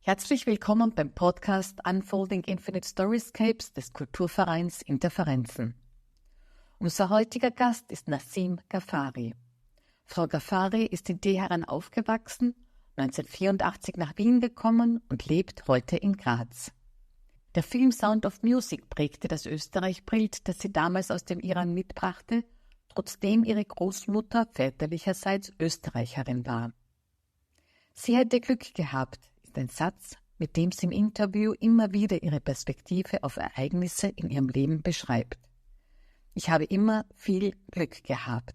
Herzlich willkommen beim Podcast Unfolding Infinite Storyscapes des Kulturvereins Interferenzen. Unser heutiger Gast ist Nassim Ghaffari. Frau Ghaffari ist in Teheran aufgewachsen, 1984 nach Wien gekommen und lebt heute in Graz. Der Film Sound of Music prägte das Österreich-Bild, das sie damals aus dem Iran mitbrachte, trotzdem ihre Großmutter väterlicherseits Österreicherin war. Sie hätte Glück gehabt, ist ein Satz, mit dem sie im Interview immer wieder ihre Perspektive auf Ereignisse in ihrem Leben beschreibt. Ich habe immer viel Glück gehabt.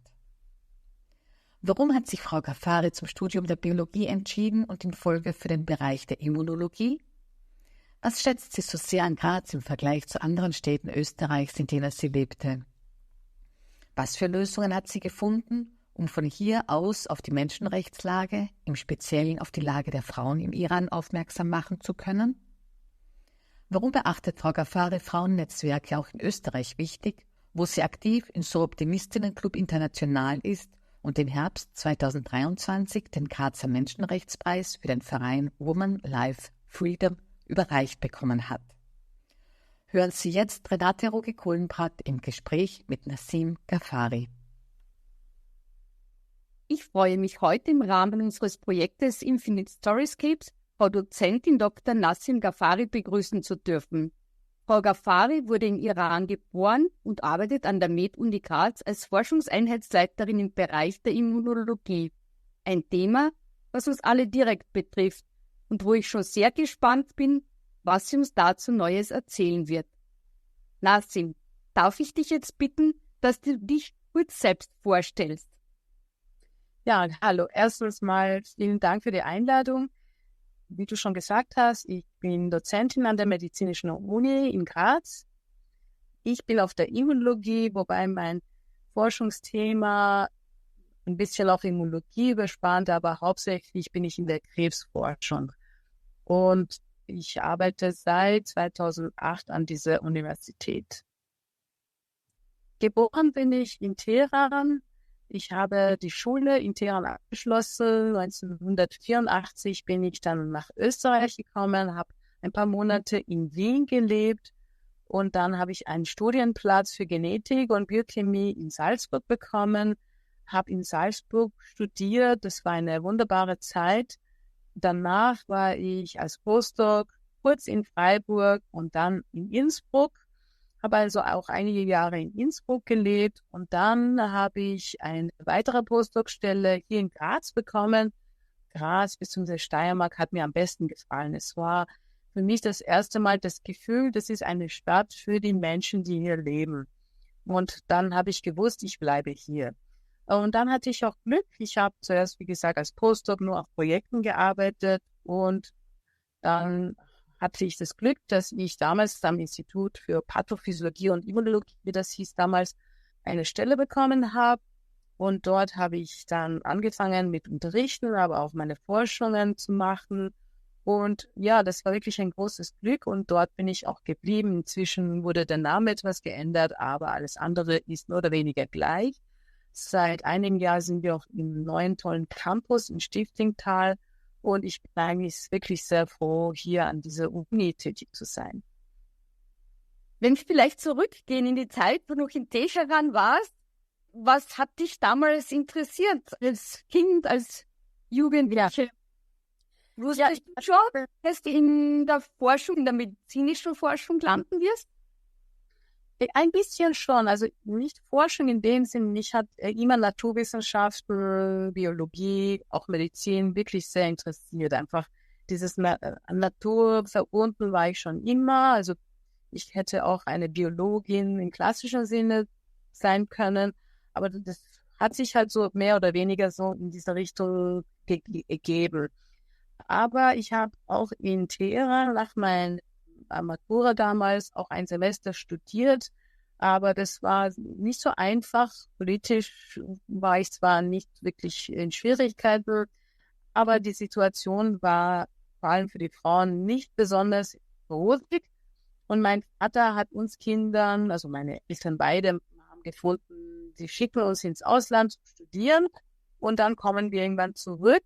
Warum hat sich Frau Ghaffari zum Studium der Biologie entschieden und in Folge für den Bereich der Immunologie? Was schätzt sie so sehr an Graz im Vergleich zu anderen Städten Österreichs, in denen sie lebte? Was für Lösungen hat sie gefunden, um von hier aus auf die Menschenrechtslage, im Speziellen auf die Lage der Frauen im Iran aufmerksam machen zu können? Warum beachtet Frau Ghaffari Frauennetzwerke auch in Österreich wichtig, wo sie aktiv in So Optimistinnen-Club International ist und im Herbst 2023 den Grazer Menschenrechtspreis für den Verein Woman Life Freedom überreicht bekommen hat? Hören Sie jetzt Renate Rogi-Kohlenbrat im Gespräch mit Nassim Ghaffari. Ich freue mich heute im Rahmen unseres Projektes Infinite Storyscapes Frau Dozentin Dr. Nassim Ghaffari begrüßen zu dürfen. Frau Ghaffari wurde im Iran geboren und arbeitet an der Med-Uni Graz als Forschungseinheitsleiterin im Bereich der Immunologie. Ein Thema, was uns alle direkt betrifft und wo ich schon sehr gespannt bin, was sie uns dazu Neues erzählen wird. Nassim, darf ich dich jetzt bitten, dass du dich kurz selbst vorstellst? Ja, hallo. Erstens mal vielen Dank für die Einladung. Wie du schon gesagt hast, ich bin Dozentin an der Medizinischen Uni in Graz. Ich bin auf der Immunologie, wobei mein Forschungsthema ein bisschen auf Immunologie überspannt, aber hauptsächlich bin ich in der Krebsforschung. Und ich arbeite seit 2008 an dieser Universität. Geboren bin ich in Teheran. Ich habe die Schule in Teheran abgeschlossen. 1984 bin ich dann nach Österreich gekommen, habe ein paar Monate in Wien gelebt und dann habe ich einen Studienplatz für Genetik und Biochemie in Salzburg bekommen, habe in Salzburg studiert. Das war eine wunderbare Zeit. Danach war ich als Postdoc kurz in Freiburg und dann in Innsbruck. Habe also auch einige Jahre in Innsbruck gelebt und dann habe ich eine weitere Postdoc-Stelle hier in Graz bekommen. Graz bzw. Steiermark hat mir am besten gefallen. Es war für mich das erste Mal das Gefühl, das ist eine Stadt für die Menschen, die hier leben. Und dann habe ich gewusst, ich bleibe hier. Und dann hatte ich auch Glück. Ich habe zuerst, wie gesagt, als Postdoc nur auf Projekten gearbeitet und dann hatte ich das Glück, dass ich damals am Institut für Pathophysiologie und Immunologie, wie das hieß damals, eine Stelle bekommen habe. Und dort habe ich dann angefangen mit Unterrichten, aber auch meine Forschungen zu machen. Und ja, das war wirklich ein großes Glück und dort bin ich auch geblieben. Inzwischen wurde der Name etwas geändert, aber alles andere ist mehr oder weniger gleich. Seit einigen Jahren sind wir auch im neuen tollen Campus in Stiftingtal. Und ich bin eigentlich wirklich sehr froh, hier an dieser Uni tätig zu sein. Wenn wir vielleicht zurückgehen in die Zeit, wo du noch in Teheran warst, was hat dich damals interessiert als Kind, als Jugendliche? Wusstest du schon, dass du in der Forschung, in der medizinischen Forschung landen wirst? Ein bisschen schon, also nicht Forschung in dem Sinn. Mich hat immer Naturwissenschaften, Biologie, auch Medizin wirklich sehr interessiert. Einfach dieses Natur verbunden war ich schon immer. Also ich hätte auch eine Biologin im klassischen Sinne sein können, aber das hat sich halt so mehr oder weniger so in diese Richtung gegeben. Aber ich habe auch in Teheran nach meinem Matura damals auch ein Semester studiert, aber das war nicht so einfach. Politisch war ich zwar nicht wirklich in Schwierigkeiten, aber die Situation war vor allem für die Frauen nicht besonders rosig. Und mein Vater hat uns Kindern, also meine Eltern beide, haben gefunden, sie schicken uns ins Ausland zu studieren und dann kommen wir irgendwann zurück.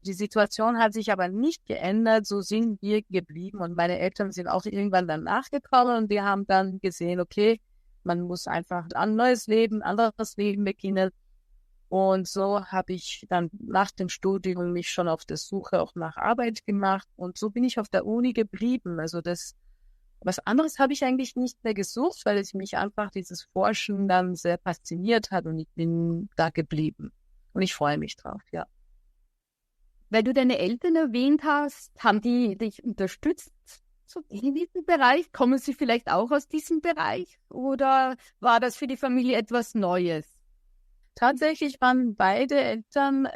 Die Situation hat sich aber nicht geändert, so sind wir geblieben und meine Eltern sind auch irgendwann dann nachgekommen und die haben dann gesehen, okay, man muss einfach ein neues Leben, anderes Leben beginnen. Und so habe ich dann nach dem Studium mich schon auf der Suche auch nach Arbeit gemacht und so bin ich auf der Uni geblieben. Also was anderes habe ich eigentlich nicht mehr gesucht, weil es mich einfach dieses Forschen dann sehr fasziniert hat und ich bin da geblieben. Und ich freue mich drauf, ja. Weil du deine Eltern erwähnt hast, haben die dich unterstützt so in diesem Bereich? Kommen sie vielleicht auch aus diesem Bereich? Oder war das für die Familie etwas Neues? Tatsächlich waren beide Eltern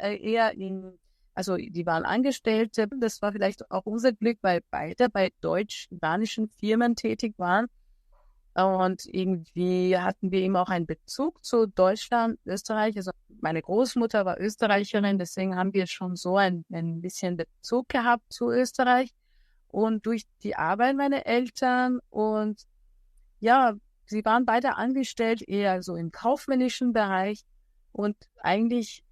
also die waren Angestellte. Das war vielleicht auch unser Glück, weil beide bei deutsch-iranischen Firmen tätig waren. Und irgendwie hatten wir eben auch einen Bezug zu Deutschland, Österreich. Also meine Großmutter war Österreicherin, deswegen haben wir schon so ein bisschen Bezug gehabt zu Österreich. Und durch die Arbeit meiner Eltern und ja, sie waren beide angestellt, eher so im kaufmännischen Bereich. Und eigentlich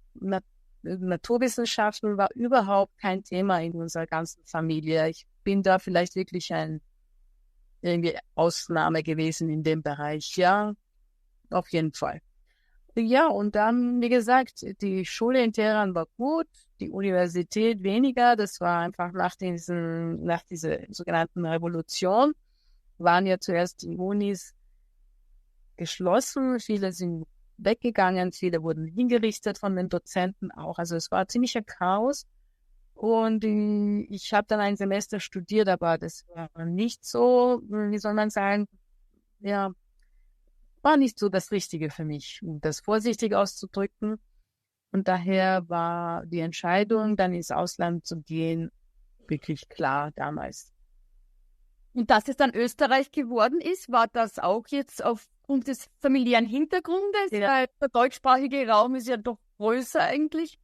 Naturwissenschaften war überhaupt kein Thema in unserer ganzen Familie. Ich bin da vielleicht wirklich irgendwie Ausnahme gewesen in dem Bereich. Ja, auf jeden Fall. Ja, und dann, wie gesagt, die Schule in Teheran war gut, die Universität weniger. Das war einfach nach dieser sogenannten Revolution, waren ja zuerst die Unis geschlossen. Viele sind weggegangen, viele wurden hingerichtet von den Dozenten auch. Also es war ziemlicher Chaos. Und ich habe dann ein Semester studiert, aber das war nicht so, wie soll man sagen, ja, war nicht so das Richtige für mich, um das vorsichtig auszudrücken. Und daher war die Entscheidung, dann ins Ausland zu gehen, wirklich klar damals. Und dass es dann Österreich geworden ist, war das auch jetzt aufgrund des familiären Hintergrundes? Ja. Weil der deutschsprachige Raum ist ja doch größer eigentlich.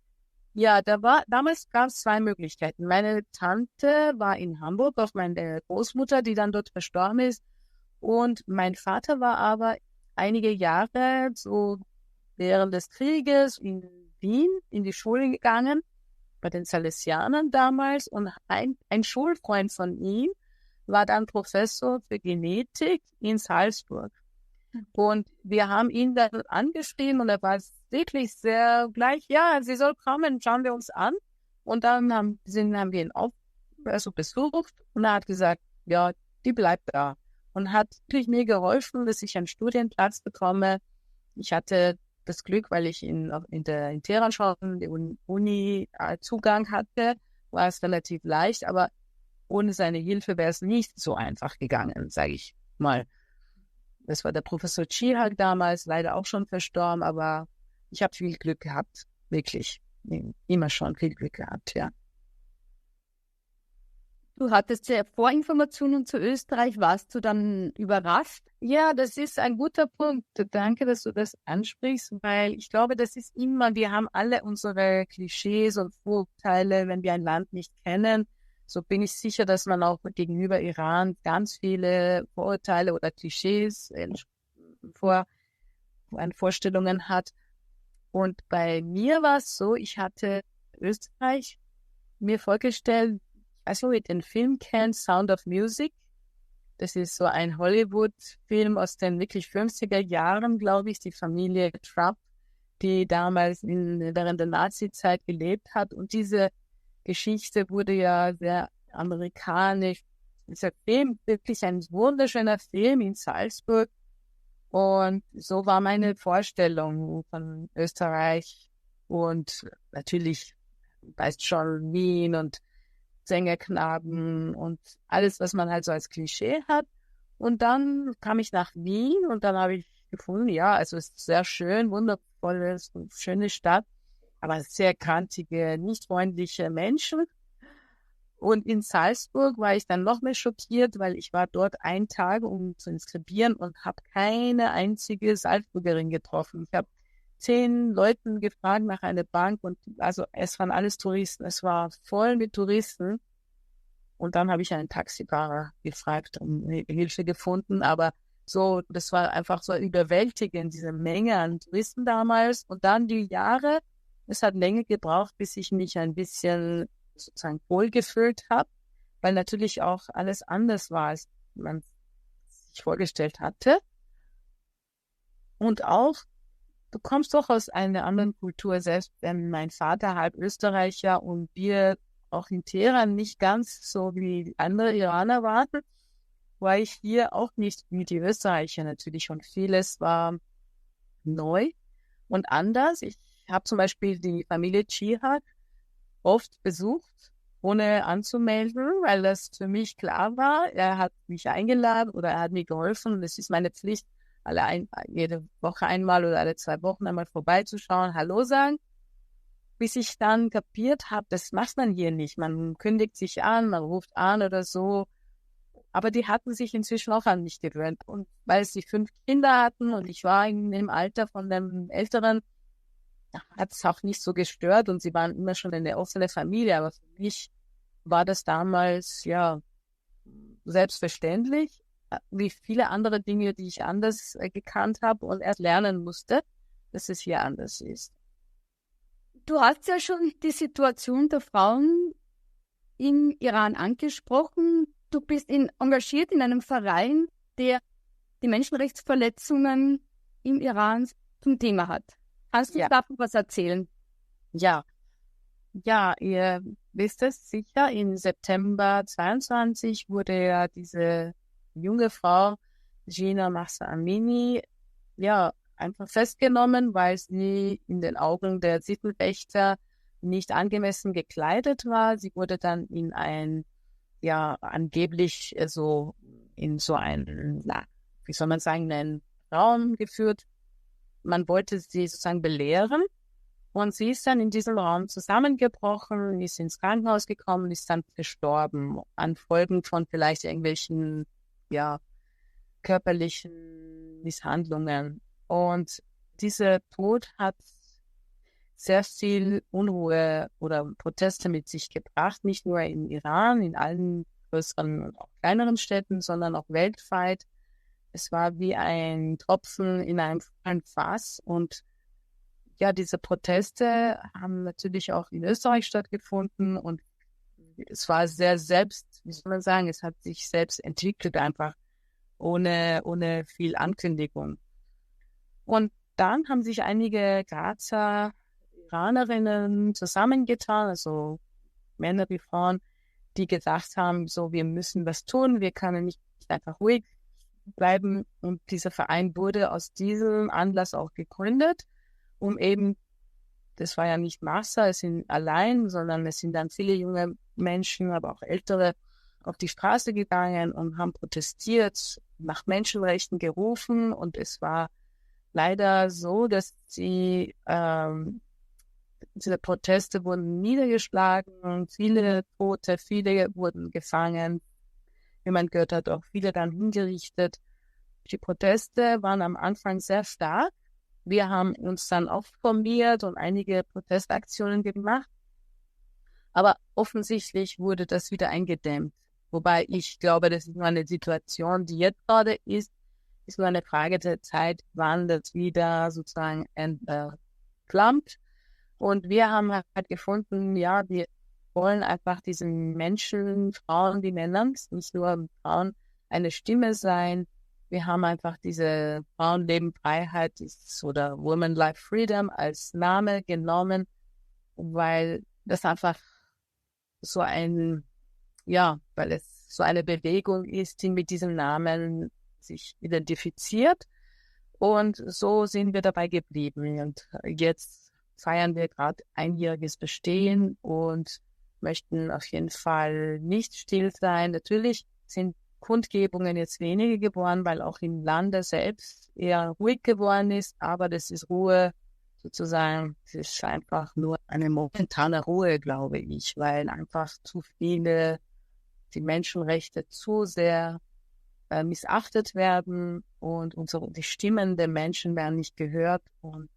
Ja, damals gab es zwei Möglichkeiten. Meine Tante war in Hamburg, auf meine Großmutter, die dann dort verstorben ist. Und mein Vater war aber einige Jahre, so während des Krieges, in Wien in die Schule gegangen, bei den Salesianern damals. Und ein Schulfreund von ihm war dann Professor für Genetik in Salzburg. Und wir haben ihn dann angeschrieben und er war wirklich sehr gleich, ja, sie soll kommen, schauen wir uns an. Und dann haben wir ihn besucht und er hat gesagt, ja, die bleibt da. Und hat wirklich mir geholfen, dass ich einen Studienplatz bekomme. Ich hatte das Glück, weil ich in Teheran schon die Uni Zugang hatte, war es relativ leicht, aber ohne seine Hilfe wäre es nicht so einfach gegangen, sage ich mal. Das war der Professor Chihak damals, leider auch schon verstorben, aber ich habe viel Glück gehabt, wirklich. Immer schon viel Glück gehabt, ja. Du hattest ja Vorinformationen zu Österreich. Warst du dann überrascht? Ja, das ist ein guter Punkt. Danke, dass du das ansprichst, weil ich glaube, das ist immer, wir haben alle unsere Klischees und Vorurteile, wenn wir ein Land nicht kennen. So bin ich sicher, dass man auch gegenüber Iran ganz viele Vorurteile oder Klischees Vorstellungen hat. Und bei mir war es so, ich hatte Österreich mir vorgestellt, ich weiß nicht, ob ihr den Film kennt, Sound of Music. Das ist so ein Hollywood-Film aus den wirklich 50er Jahren, glaube ich, die Familie Trapp, die damals während der Nazi-Zeit gelebt hat. Und diese Geschichte wurde ja sehr amerikanisch. Dieser Film, wirklich ein wunderschöner Film in Salzburg. Und so war meine Vorstellung von Österreich und natürlich, weißt schon, Wien und Sängerknaben und alles, was man halt so als Klischee hat. Und dann kam ich nach Wien und dann habe ich gefunden, ja, also es ist sehr schön, wundervolle, schöne Stadt, aber sehr kantige, nicht freundliche Menschen. Und in Salzburg war ich dann noch mehr schockiert, weil ich war dort einen Tag, um zu inskribieren und habe keine einzige Salzburgerin getroffen. Ich habe 10 Leuten gefragt nach einer Bank und also es waren alles Touristen. Es war voll mit Touristen. Und dann habe ich einen Taxifahrer gefragt und Hilfe gefunden. Aber so, das war einfach so überwältigend, diese Menge an Touristen damals. Und dann die Jahre Es hat länger gebraucht, bis ich mich ein bisschen sozusagen wohlgefühlt habe, weil natürlich auch alles anders war, als man sich vorgestellt hatte. Und auch, du kommst doch aus einer anderen Kultur, selbst wenn mein Vater halb Österreicher und wir auch in Teheran nicht ganz so wie andere Iraner waren, war ich hier auch nicht wie die Österreicher natürlich und vieles war neu und anders. Ich habe zum Beispiel die Familie Cihak oft besucht, ohne anzumelden, weil das für mich klar war. Er hat mich eingeladen oder er hat mir geholfen und es ist meine Pflicht, jede Woche einmal oder alle 2 Wochen einmal vorbeizuschauen, Hallo sagen. Bis ich dann kapiert habe, das macht man hier nicht. Man kündigt sich an, man ruft an oder so. Aber die hatten sich inzwischen auch an mich gewöhnt. Und weil sie 5 Kinder hatten und ich war in dem Alter von dem Älteren, hat es auch nicht so gestört und sie waren immer schon eine offene Familie. Aber für mich war das damals, ja, selbstverständlich, wie viele andere Dinge, die ich anders gekannt habe und erst lernen musste, dass es hier anders ist. Du hast ja schon die Situation der Frauen im Iran angesprochen. Du bist engagiert in einem Verein, der die Menschenrechtsverletzungen im Iran zum Thema hat. Kannst du davon was erzählen? Ja, ihr wisst es sicher, im September 22 wurde ja diese junge Frau, Jina Mahsa Amini, einfach festgenommen, weil sie in den Augen der Sittenwächter nicht angemessen gekleidet war. Sie wurde dann in angeblich in so einen, wie soll man sagen, einen Raum geführt. Man wollte sie sozusagen belehren und sie ist dann in diesem Raum zusammengebrochen, ist ins Krankenhaus gekommen, ist dann verstorben an Folgen von vielleicht irgendwelchen, körperlichen Misshandlungen. Und dieser Tod hat sehr viel Unruhe oder Proteste mit sich gebracht, nicht nur in Iran, in allen größeren und auch kleineren Städten, sondern auch weltweit. Es war wie ein Tropfen in einem Fass und diese Proteste haben natürlich auch in Österreich stattgefunden und es war sehr wie soll man sagen, es hat sich selbst entwickelt einfach ohne viel Ankündigung. Und dann haben sich einige Grazer Iranerinnen zusammengetan, also Männer wie Frauen, die gesagt haben, so, wir müssen was tun, wir können nicht einfach ruhig bleiben. Und dieser Verein wurde aus diesem Anlass auch gegründet, um eben, das war ja nicht Mahsa, es sind allein, sondern es sind dann viele junge Menschen, aber auch ältere, auf die Straße gegangen und haben protestiert, nach Menschenrechten gerufen und es war leider so, dass diese Proteste wurden niedergeschlagen, viele Tote, viele wurden gefangen, wie man gehört hat, auch viele dann hingerichtet. Die Proteste waren am Anfang sehr stark. Wir haben uns dann auch formiert und einige Protestaktionen gemacht. Aber offensichtlich wurde das wieder eingedämmt. Wobei ich glaube, das ist nur eine Situation, die jetzt gerade ist nur eine Frage der Zeit, wann das wieder sozusagen entflammt. Und wir haben halt gefunden, wir wollen einfach diesen Menschen, Frauen wie Männern, nicht nur Frauen, eine Stimme sein. Wir haben einfach diese Frauenleben Freiheit oder Women Life Freedom als Name genommen, weil das einfach so weil es so eine Bewegung ist, die mit diesem Namen sich identifiziert. Und so sind wir dabei geblieben. Und jetzt feiern wir gerade einjähriges Bestehen und möchten auf jeden Fall nicht still sein. Natürlich sind Kundgebungen jetzt weniger geworden, weil auch im Lande selbst eher ruhig geworden ist. Aber das ist Ruhe sozusagen, es ist einfach nur eine momentane Ruhe, glaube ich, weil einfach zu viele die Menschenrechte zu sehr missachtet werden und die Stimmen der Menschen werden nicht gehört. Und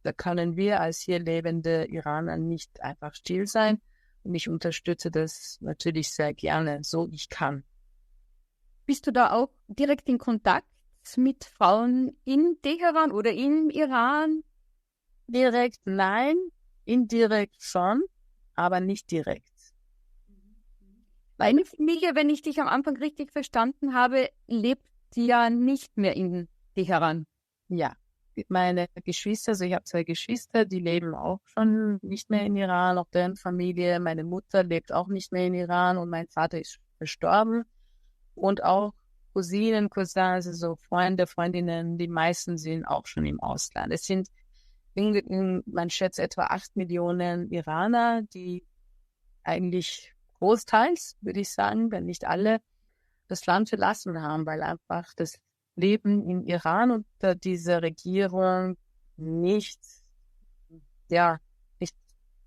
da können wir als hier lebende Iraner nicht einfach still sein. Und ich unterstütze das natürlich sehr gerne, so ich kann. Bist du da auch direkt in Kontakt mit Frauen in Teheran oder im Iran? Direkt nein. Indirekt schon, aber nicht direkt. Meine Familie, wenn ich dich am Anfang richtig verstanden habe, lebt ja nicht mehr in Teheran. Ja, meine Geschwister, also ich habe 2 Geschwister, die leben auch schon nicht mehr in Iran, auch deren Familie. Meine Mutter lebt auch nicht mehr in Iran und mein Vater ist verstorben. Und auch Cousinen, Cousins, also Freunde, Freundinnen, die meisten sind auch schon im Ausland. Es sind, man schätzt etwa 8 Millionen Iraner, die eigentlich großteils, würde ich sagen, wenn nicht alle, das Land verlassen haben, weil einfach das Leben in Iran unter dieser Regierung nicht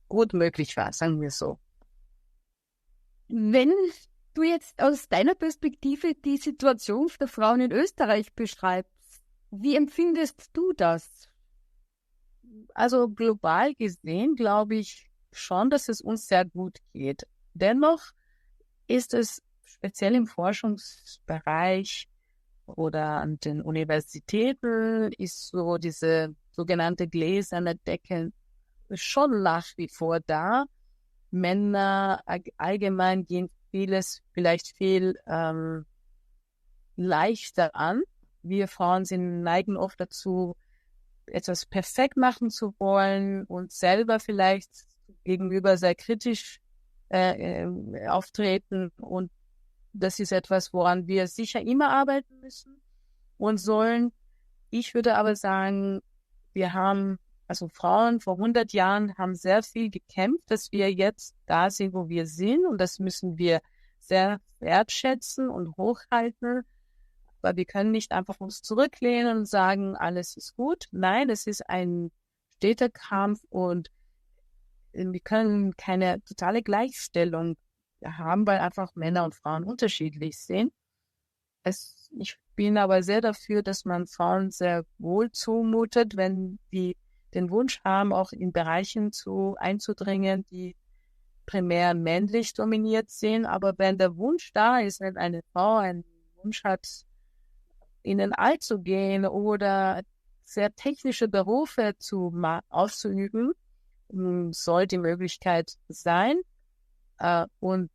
gut möglich war, sagen wir so. Wenn du jetzt aus deiner Perspektive die Situation der Frauen in Österreich beschreibst, wie empfindest du das? Also global gesehen glaube ich schon, dass es uns sehr gut geht. Dennoch ist es speziell im Forschungsbereich oder an den Universitäten ist so diese sogenannte gläserne Decke schon nach wie vor da. Männer allgemein gehen vieles vielleicht viel leichter an. Wir Frauen neigen oft dazu, etwas perfekt machen zu wollen und selber vielleicht gegenüber sehr kritisch auftreten. Und das ist etwas, woran wir sicher immer arbeiten müssen und sollen. Ich würde aber sagen, also Frauen vor 100 Jahren haben sehr viel gekämpft, dass wir jetzt da sind, wo wir sind. Und das müssen wir sehr wertschätzen und hochhalten. Aber wir können nicht einfach uns zurücklehnen und sagen, alles ist gut. Nein, es ist ein steter Kampf und wir können keine totale Gleichstellung haben, weil einfach Männer und Frauen unterschiedlich sind. Ich bin aber sehr dafür, dass man Frauen sehr wohl zumutet, wenn die den Wunsch haben, auch in Bereichen einzudringen, die primär männlich dominiert sind. Aber wenn der Wunsch da ist, wenn eine Frau einen Wunsch hat, in den All zu gehen oder sehr technische Berufe auszuüben, soll die Möglichkeit sein. Und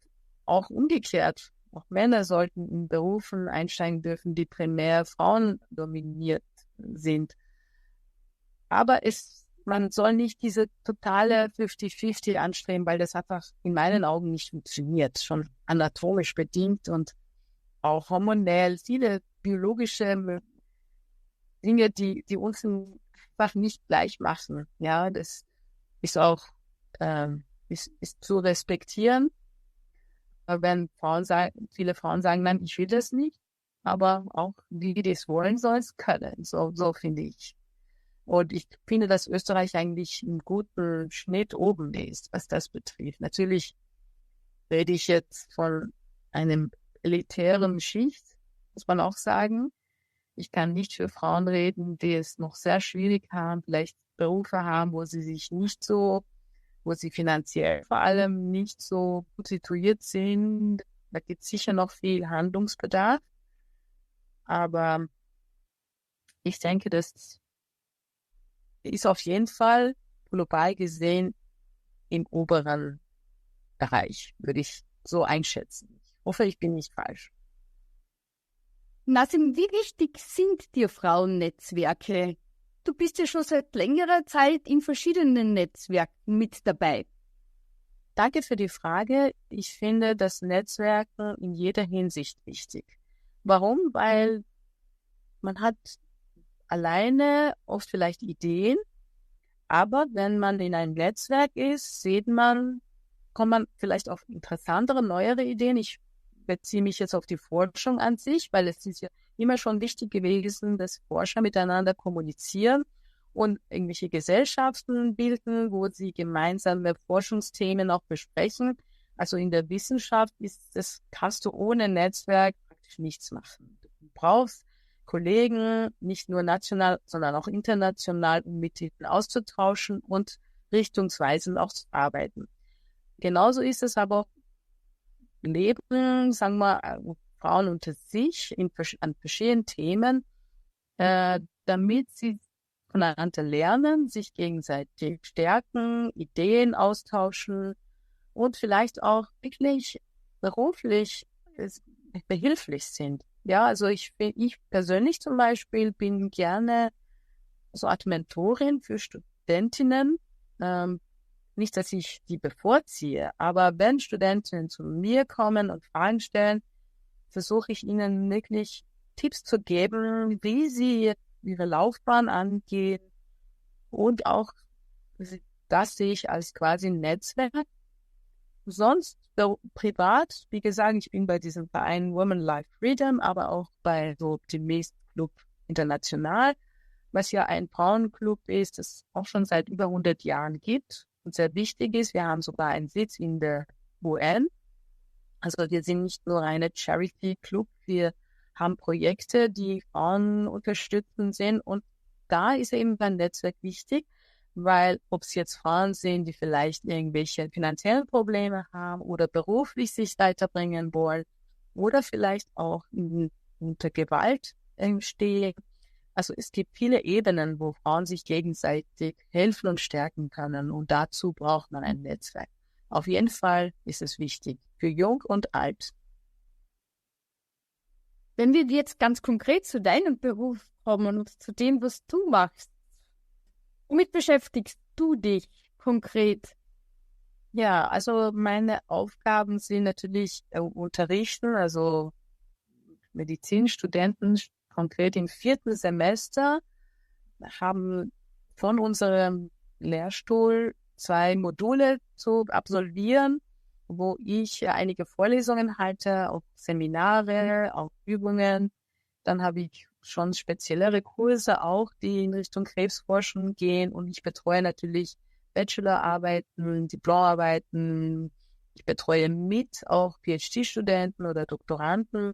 auch umgekehrt, auch Männer sollten in Berufen einsteigen dürfen, die primär Frauen dominiert sind. Aber man soll nicht diese totale 50-50 anstreben, weil das einfach in meinen Augen nicht funktioniert. Schon anatomisch bedingt und auch hormonell, viele biologische Dinge, die uns einfach nicht gleich machen. Ja, das ist auch ist zu respektieren. Wenn viele Frauen sagen, nein, ich will das nicht, aber auch die das wollen, sollen es können. So finde ich. Und ich finde, dass Österreich eigentlich einen guten Schnitt oben ist, was das betrifft. Natürlich rede ich jetzt von einem elitären Schicht, muss man auch sagen. Ich kann nicht für Frauen reden, die es noch sehr schwierig haben, vielleicht Berufe haben, wo sie finanziell vor allem nicht so gut situiert sind. Da gibt es sicher noch viel Handlungsbedarf. Aber ich denke, das ist auf jeden Fall global gesehen im oberen Bereich, würde ich so einschätzen. Ich hoffe, ich bin nicht falsch. Nasim, wie wichtig sind dir Frauennetzwerke? Du bist ja schon seit längerer Zeit in verschiedenen Netzwerken mit dabei. Danke für die Frage. Ich finde das Netzwerken in jeder Hinsicht wichtig. Warum? Weil man hat alleine oft vielleicht Ideen, aber wenn man in einem Netzwerk ist, kommt man vielleicht auf interessantere, neuere Ideen. Ich beziehe mich jetzt auf die Forschung an sich, weil es ist ja immer schon wichtig gewesen, dass Forscher miteinander kommunizieren und irgendwelche Gesellschaften bilden, wo sie gemeinsame Forschungsthemen auch besprechen. Also in der Wissenschaft kannst du ohne Netzwerk praktisch nichts machen. Du brauchst Kollegen, nicht nur national, sondern auch international, um mit ihnen auszutauschen und richtungsweisend auch zu arbeiten. Genauso ist es aber auch im Leben, sagen wir, Frauen unter sich an verschiedenen Themen, damit sie voneinander lernen, sich gegenseitig stärken, Ideen austauschen und vielleicht auch wirklich beruflich behilflich sind. Ja, also ich persönlich zum Beispiel bin gerne so Art Mentorin für Studentinnen. Nicht, dass ich die bevorziehe, aber wenn Studentinnen zu mir kommen und Fragen stellen, versuche ich ihnen wirklich Tipps zu geben, wie sie ihre Laufbahn angehen und auch das sehe ich als quasi ein Netzwerk. Sonst privat, wie gesagt, ich bin bei diesem Verein Women Life Freedom, aber auch bei so Optimist Club International, was ja ein Frauenclub ist, das es auch schon seit über 100 Jahren gibt und sehr wichtig ist. Wir haben sogar einen Sitz in der UN. Also wir sind nicht nur eine Charity-Club, wir haben Projekte, die Frauen unterstützen sind und da ist eben ein Netzwerk wichtig, weil ob es jetzt Frauen sind, die vielleicht irgendwelche finanziellen Probleme haben oder beruflich sich weiterbringen wollen oder vielleicht auch unter Gewalt stehen. Also es gibt viele Ebenen, wo Frauen sich gegenseitig helfen und stärken können und dazu braucht man ein Netzwerk. Auf jeden Fall ist es wichtig, für jung und alt. Wenn wir jetzt ganz konkret zu deinem Beruf kommen und zu dem, was du machst, womit beschäftigst du dich konkret? Ja, also meine Aufgaben sind natürlich unterrichten, also Medizinstudenten konkret im 4. Semester haben von unserem Lehrstuhl 2 Module zu absolvieren, wo ich einige Vorlesungen halte, auch Seminare, auch Übungen. Dann habe ich schon speziellere Kurse auch, die in Richtung Krebsforschung gehen und ich betreue natürlich Bachelorarbeiten, Diplomarbeiten. Ich betreue mit auch PhD-Studenten oder Doktoranden.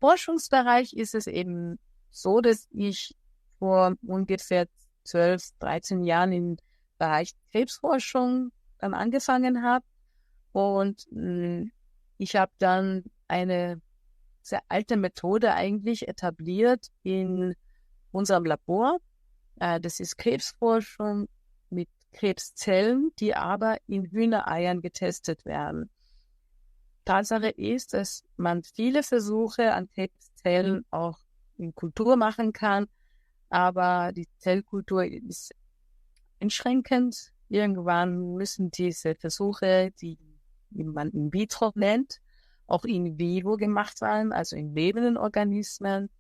Forschungsbereich ist es eben so, dass ich vor ungefähr 12, 13 Jahren im Bereich Krebsforschung dann angefangen habe und ich habe dann eine sehr alte Methode eigentlich etabliert in unserem Labor. Das ist Krebsforschung mit Krebszellen, die aber in Hühnereiern getestet werden. Tatsache ist, dass man viele Versuche an Krebszellen auch in Kultur machen kann, aber die Zellkultur ist einschränkend. Irgendwann müssen diese Versuche, die man in vitro nennt, auch in vivo gemacht werden, also in lebenden Organismen.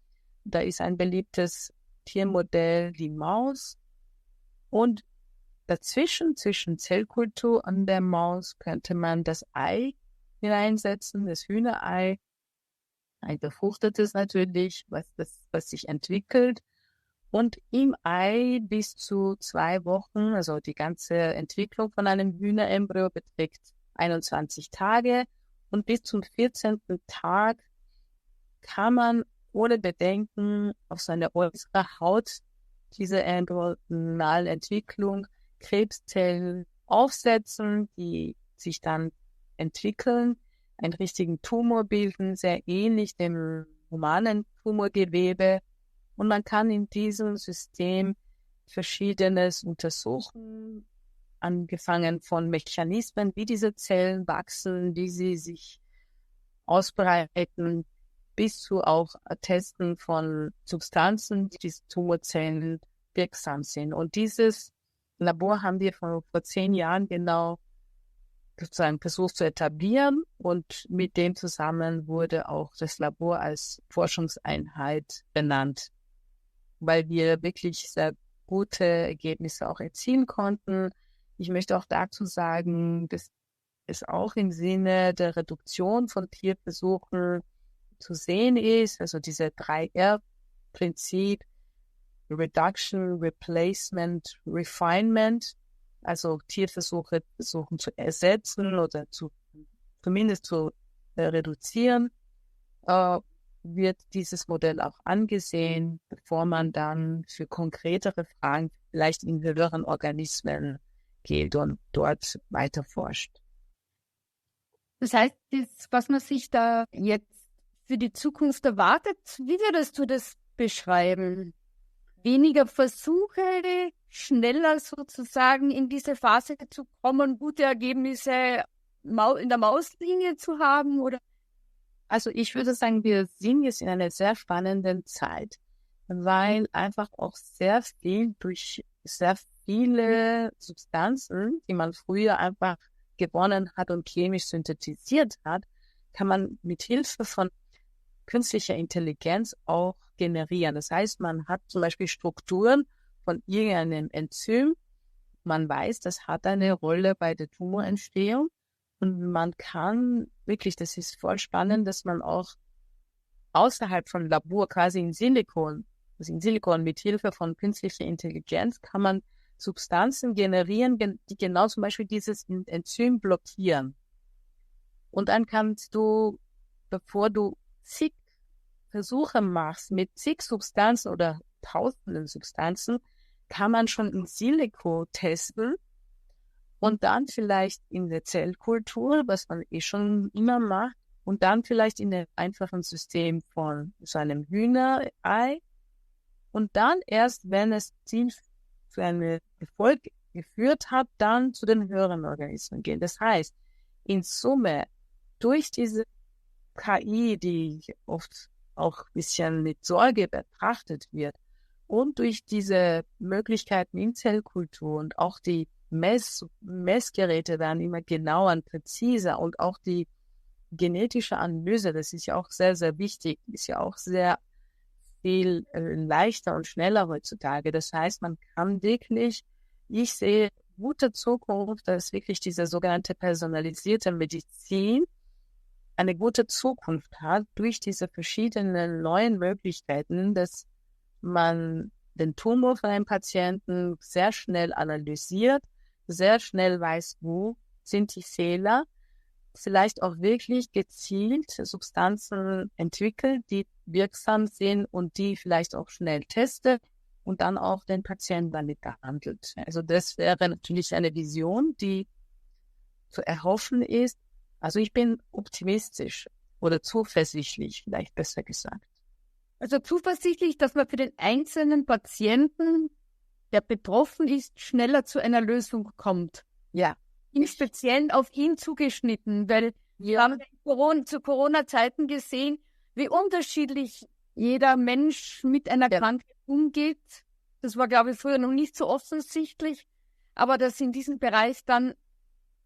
Da ist ein beliebtes Tiermodell die Maus. Und dazwischen, zwischen Zellkultur und der Maus, könnte man das Ei hineinsetzen, das Hühnerei, ein befruchtetes natürlich, was sich entwickelt. Und im Ei bis zu 2 Wochen, also die ganze Entwicklung von einem Hühnerembryo beträgt 21 Tage. Und bis zum 14. Tag kann man ohne Bedenken auf seine äußere Haut diese embryonale Entwicklung Krebszellen aufsetzen, die sich dann entwickeln, einen richtigen Tumor bilden, sehr ähnlich dem humanen Tumorgewebe. Und man kann in diesem System Verschiedenes untersuchen, angefangen von Mechanismen, wie diese Zellen wachsen, wie sie sich ausbreiten, bis zu auch Testen von Substanzen, die diese Tumorzellen wirksam sind. Und dieses Labor haben wir vor 10 Jahren genau sozusagen versucht zu etablieren und mit dem zusammen wurde auch das Labor als Forschungseinheit benannt, weil wir wirklich sehr gute Ergebnisse auch erzielen konnten. Ich möchte auch dazu sagen, dass es auch im Sinne der Reduktion von Tierversuchen zu sehen ist, also diese 3R-Prinzip, Reduction, Replacement, Refinement, also Tierversuche versuchen zu ersetzen oder zumindest zu reduzieren, wird dieses Modell auch angesehen, bevor man dann für konkretere Fragen vielleicht in höheren Organismen geht und dort weiter forscht. Das heißt, was man sich da jetzt für die Zukunft erwartet, wie würdest du das beschreiben? weniger Versuche, schneller sozusagen in diese Phase zu kommen, gute Ergebnisse in der Mauslinie zu haben? Oder? Also ich würde sagen, wir sind jetzt in einer sehr spannenden Zeit, weil einfach auch sehr viel durch sehr viele Substanzen, die man früher einfach gewonnen hat und chemisch synthetisiert hat, kann man mit Hilfe von künstlicher Intelligenz auch generieren. Das heißt, man hat zum Beispiel Strukturen von irgendeinem Enzym. Man weiß, das hat eine Rolle bei der Tumorentstehung. Und man kann wirklich, das ist voll spannend, dass man auch außerhalb von Labor, quasi in Silikon mit Hilfe von künstlicher Intelligenz kann man Substanzen generieren, die genau zum Beispiel dieses Enzym blockieren. Und dann kannst du, bevor du zig Versuche machst mit zig Substanzen oder tausenden Substanzen, kann man schon in Silico testen und dann vielleicht in der Zellkultur, was man schon immer macht, und dann vielleicht in einem einfachen System von so einem Hühnerei. Und dann erst, wenn es Ziel für einen Erfolg geführt hat, dann zu den höheren Organismen gehen. Das heißt, in Summe, durch diese KI, die oft auch ein bisschen mit Sorge betrachtet wird, und durch diese Möglichkeiten in Zellkultur und auch die Messgeräte werden immer genauer und präziser und auch die genetische Analyse, das ist ja auch sehr, sehr wichtig, ist ja auch sehr viel leichter und schneller heutzutage. Das heißt, man kann wirklich, ich sehe gute Zukunft, dass wirklich diese sogenannte personalisierte Medizin eine gute Zukunft hat durch diese verschiedenen neuen Möglichkeiten, dass man den Tumor von einem Patienten sehr schnell analysiert, sehr schnell weiß, wo sind die Fehler, vielleicht auch wirklich gezielt Substanzen entwickelt, die wirksam sind und die vielleicht auch schnell testet und dann auch den Patienten damit behandelt. Also das wäre natürlich eine Vision, die zu erhoffen ist. Also ich bin optimistisch oder zuversichtlich, vielleicht besser gesagt. Also zuversichtlich, dass man für den einzelnen Patienten, der betroffen ist, schneller zu einer Lösung kommt. Ja. Im Speziellen auf ihn zugeschnitten, weil wir haben zu Corona-Zeiten gesehen, wie unterschiedlich jeder Mensch mit einer Krankheit umgeht. Das war, glaube ich, früher noch nicht so offensichtlich, aber dass in diesem Bereich dann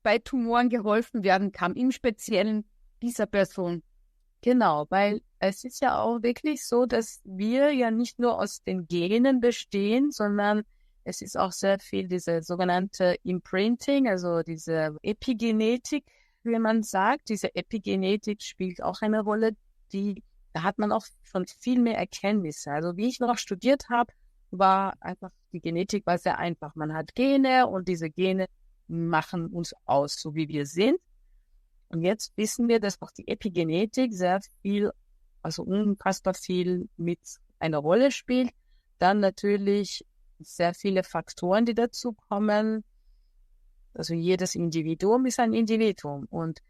bei Tumoren geholfen werden kann, im Speziellen dieser Person. Genau, weil es ist ja auch wirklich so, dass wir ja nicht nur aus den Genen bestehen, sondern es ist auch sehr viel diese sogenannte Imprinting, also diese Epigenetik, wie man sagt. Diese Epigenetik spielt auch eine Rolle, da hat man auch schon viel mehr Erkenntnisse. Also wie ich noch studiert habe, war einfach, die Genetik war sehr einfach. Man hat Gene und diese Gene machen uns aus, so wie wir sind. Und jetzt wissen wir, dass auch die Epigenetik sehr viel, also unfassbar viel mit einer Rolle spielt. Dann natürlich sehr viele Faktoren, die dazu kommen. Also jedes Individuum ist ein Individuum. Und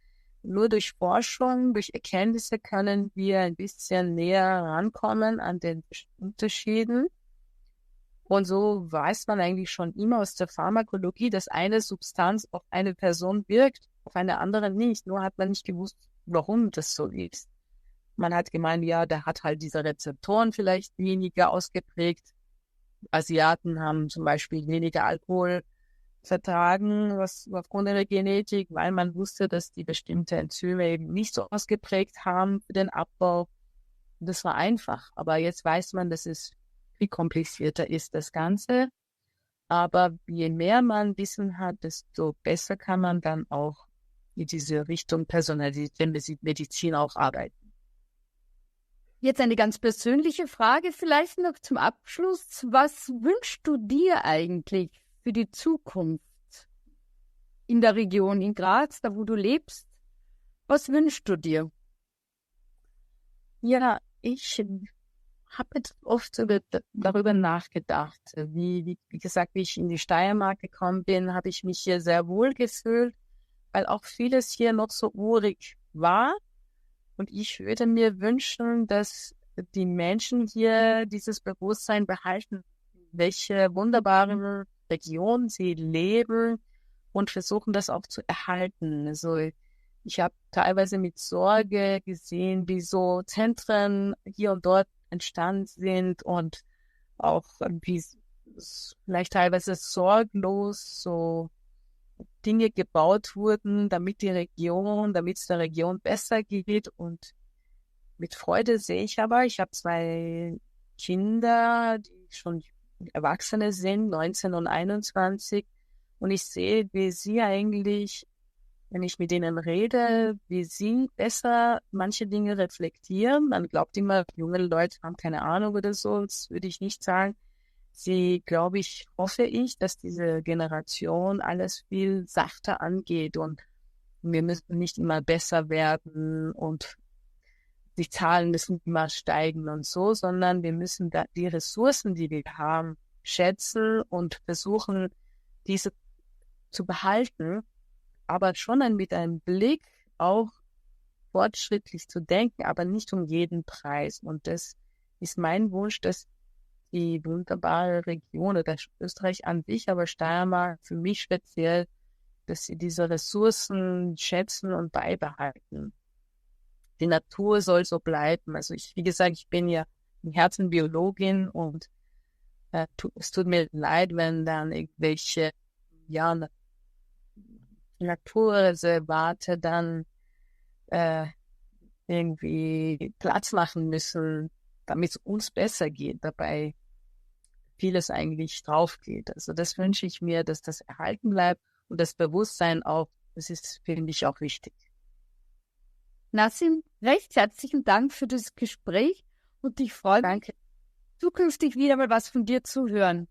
nur durch Forschung, durch Erkenntnisse können wir ein bisschen näher rankommen an den Unterschieden. Und so weiß man eigentlich schon immer aus der Pharmakologie, dass eine Substanz auf eine Person wirkt, auf eine andere nicht. Nur hat man nicht gewusst, warum das so ist. Man hat gemeint, ja, der hat halt diese Rezeptoren vielleicht weniger ausgeprägt. Asiaten haben zum Beispiel weniger Alkohol vertragen, was aufgrund ihrer Genetik, weil man wusste, dass die bestimmte Enzyme eben nicht so ausgeprägt haben für den Abbau. Das war einfach. Aber jetzt weiß man, dass es viel komplizierter ist, das Ganze. Aber je mehr man Wissen hat, desto besser kann man dann auch in diese Richtung personalisierte Medizin auch arbeiten. Jetzt eine ganz persönliche Frage vielleicht noch zum Abschluss. Was wünschst du dir eigentlich für die Zukunft in der Region, in Graz, da wo du lebst? Was wünschst du dir? Ja, ich habe jetzt oft darüber nachgedacht. Wie gesagt, wie ich in die Steiermark gekommen bin, habe ich mich hier sehr wohl gefühlt, weil auch vieles hier noch so urig war. Und ich würde mir wünschen, dass die Menschen hier dieses Bewusstsein behalten welche wunderbaren Regionen sie leben und versuchen das auch zu erhalten. Also ich habe teilweise mit Sorge gesehen, wie so Zentren hier und dort entstanden sind und auch wie vielleicht teilweise sorglos so Dinge gebaut wurden, damit es der Region besser geht. Und mit Freude sehe ich aber, ich habe 2 Kinder, die schon Erwachsene sind, 19 und 21. Und ich sehe, wie sie eigentlich, wenn ich mit denen rede, wie sie besser manche Dinge reflektieren. Man glaubt immer, junge Leute haben keine Ahnung oder so. Das würde ich nicht sagen. Sie, hoffe ich, dass diese Generation alles viel sachter angeht und wir müssen nicht immer besser werden und die Zahlen müssen immer steigen und so, sondern wir müssen die Ressourcen, die wir haben, schätzen und versuchen, diese zu behalten, aber schon mit einem Blick auch fortschrittlich zu denken, aber nicht um jeden Preis. Und das ist mein Wunsch, dass die wunderbare Region oder Österreich an sich, aber Steiermark für mich speziell, dass sie diese Ressourcen schätzen und beibehalten. Die Natur soll so bleiben. Also wie gesagt, ich bin ja im Herzen Biologin und es tut mir leid, wenn dann irgendwelche Naturreservate dann irgendwie Platz machen müssen, damit es uns besser geht, dabei vieles eigentlich drauf geht. Also das wünsche ich mir, dass das erhalten bleibt und das Bewusstsein auch, das ist, finde ich, auch wichtig. Nassim, recht herzlichen Dank für das Gespräch und ich freue mich, zukünftig wieder mal was von dir zu hören.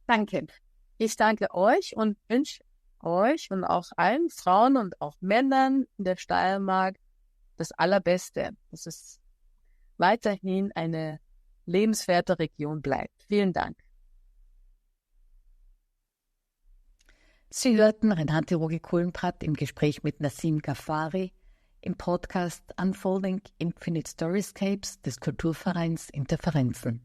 Danke. Ich danke euch und wünsche euch und auch allen Frauen und auch Männern in der Steiermark das Allerbeste, dass es weiterhin eine lebenswerte Region bleibt. Vielen Dank. Sie hörten Renate Rogi-Kullenpratt im Gespräch mit Nassim Ghaffari im Podcast Unfolding Infinite Storyscapes des Kulturvereins Interferenzen.